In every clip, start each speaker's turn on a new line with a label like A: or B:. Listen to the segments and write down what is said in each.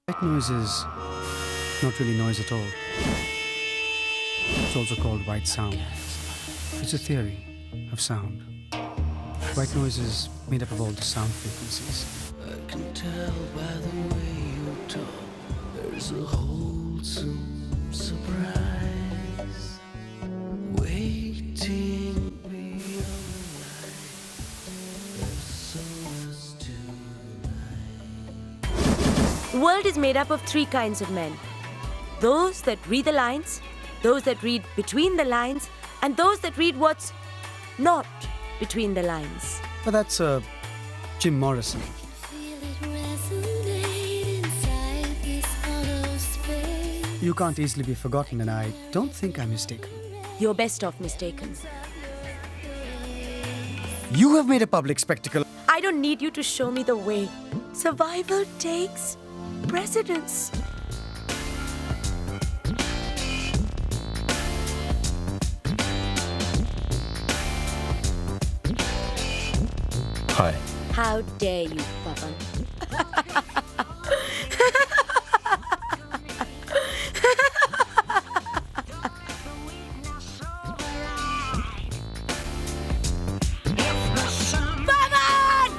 A: White noise is not really noise at all. It's also called white sound. It's a theory of sound. White noise is made up of all the sound frequencies.
B: I can tell by the way you talk, there's a wholesome surprise waiting beyond the night. There's so much tonight.
C: The world is made up of three kinds of men. Those that read the lines, those that read between the lines, and those that read what's not between the lines.
A: But that's Jim Morrison. You can't easily be forgotten, and I don't think I'm mistaken.
C: You're best off mistaken.
A: You have made a public spectacle.
C: I don't need you to show me the way. Survival takes precedence.
D: Hi.
C: How dare you, Pavan? Pavan!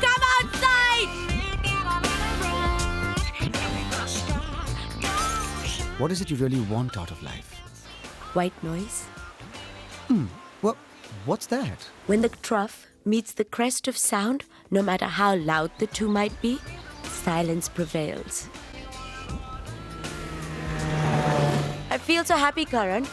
C: Come outside!
A: What is it you really want out of life?
C: White noise.
A: Well, what's that?
C: When the trough meets the crest of sound, no matter how loud the two might be, silence prevails. I feel so happy, Karan.